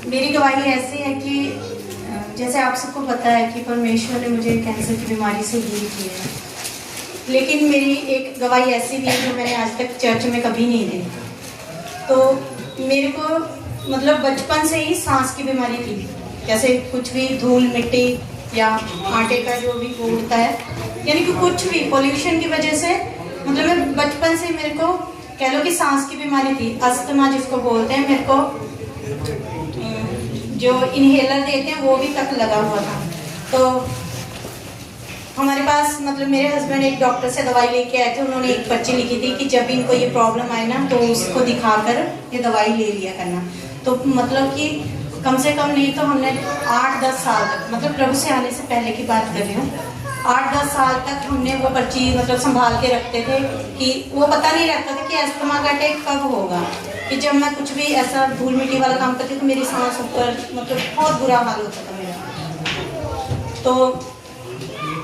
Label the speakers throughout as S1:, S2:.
S1: मेरी गवाही ऐसी है कि जैसे आप सबको पता है कि परमेश्वर ने मुझे कैंसर की बीमारी से हील किया है, लेकिन मेरी एक गवाही ऐसी भी है जो मैंने आज तक चर्च में कभी नहीं दी। तो मेरे को मतलब बचपन से ही सांस की बीमारी थी, जैसे कुछ भी धूल मिट्टी या आटे का जो भी उड़ता है, यानी कि कुछ भी पोल्यूशन की वजह से मतलब मैं बचपन से मेरे को कह लो कि सांस की बीमारी थी, अस्थमा जिसको बोलते हैं। मेरे को जो इनहेलर देते हैं वो भी तक लगा हुआ था। तो हमारे पास मतलब मेरे हस्बैंड एक डॉक्टर से दवाई लेके आए थे। उन्होंने एक पर्ची लिखी थी कि जब इनको ये प्रॉब्लम आए ना तो उसको दिखाकर ये दवाई ले लिया करना। तो मतलब कि कम से कम नहीं तो हमने 8-10 साल तक, मतलब प्रभु से आने से पहले की बात कर रही हूँ, 8-10 साल तक हमने वो पर्ची मतलब संभाल के रखते थे कि वो पता नहीं रहता था कि अस्थमा का अटैक कब होगा। कि जब मैं कुछ भी ऐसा धूल मिट्टी वाला काम करती तो मेरी सांस ऊपर मतलब बहुत बुरा हाल होता था मेरा। तो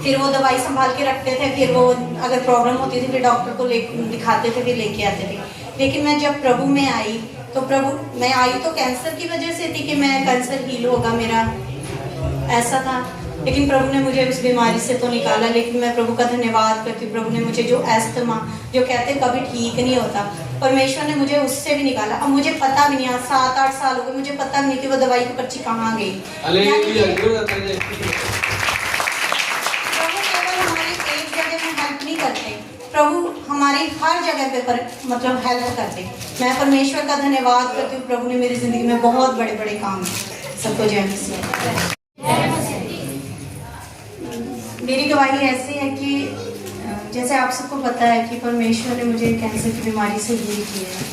S1: फिर वो दवाई संभाल के रखते थे, फिर वो अगर प्रॉब्लम होती थी फिर डॉक्टर को दिखाते थे, फिर लेके आते थे। लेकिन मैं जब प्रभु में आई तो प्रभु मैं आई तो कैंसर की वजह से थी कि मैं कैंसर हील होगा मेरा, ऐसा था। लेकिन प्रभु ने मुझे उस बीमारी से तो निकाला। लेकिन मैं प्रभु का धन्यवाद करती हूँ, प्रभु ने मुझे जो अस्थमा जो कहते कभी ठीक नहीं होता, परमेश्वर ने मुझे उससे भी निकाला। अब मुझे पता भी नहीं, 7-8 साल हो गए, मुझे पता भी नहीं कि वो दवाई की पर्ची कहाँ गई। प्रभु हमारी हर जगह पे पर मतलब हेल्प करते। मैं परमेश्वर का धन्यवाद करती हूँ, प्रभु ने मेरी जिंदगी में बहुत बड़े बड़े काम किए। सबको जय मसीह। मेरी गवाही ऐसी है कि जैसे आप सबको पता है कि परमेश्वर ने मुझे कैंसर की बीमारी से हील किया है,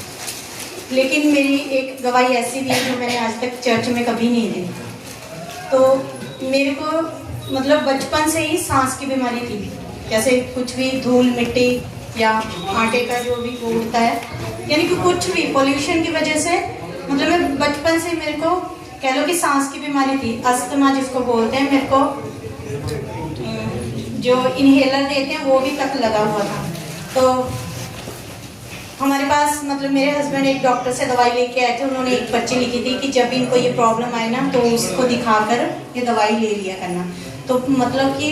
S1: लेकिन मेरी एक गवाही ऐसी भी है जो मैंने आज तक चर्च में कभी नहीं दी। तो मेरे को मतलब बचपन से ही सांस की बीमारी थी, जैसे कुछ भी धूल मिट्टी या आटे का जो भी उड़ता है, यानी कि कुछ भी पोल्यूशन की वजह से मतलब मैं बचपन से मेरे को कह लो कि सांस की बीमारी थी, अस्थमा जिसको बोलते हैं। मेरे को जो इनहेलर देते हैं वो भी तक लगा हुआ था। तो हमारे पास मतलब मेरे हस्बैंड एक डॉक्टर से दवाई लेके आए थे। उन्होंने एक पर्ची लिखी थी कि जब इनको ये प्रॉब्लम आए ना तो उसको दिखाकर ये दवाई ले लिया करना। तो मतलब कि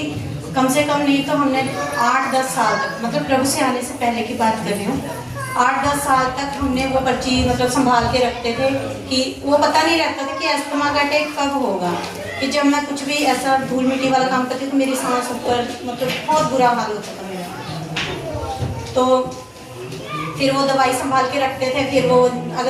S1: कम से कम नहीं तो हमने 8-10 साल तक, मतलब प्रभु से आने से पहले की बात कर रही हूँ, 8-10 साल तक हमने वो पर्ची मतलब संभाल के रखते थे कि वो पता नहीं रहता था कि अस्थमा का अटैक कब होगा। कि जब मैं कुछ भी ऐसा धूल मिट्टी वाला काम करती तो मेरी सांस ऊपर मतलब बहुत बुरा हाल होता था मेरा। तो फिर वो दवाई संभाल के रखते थे, फिर वो अगर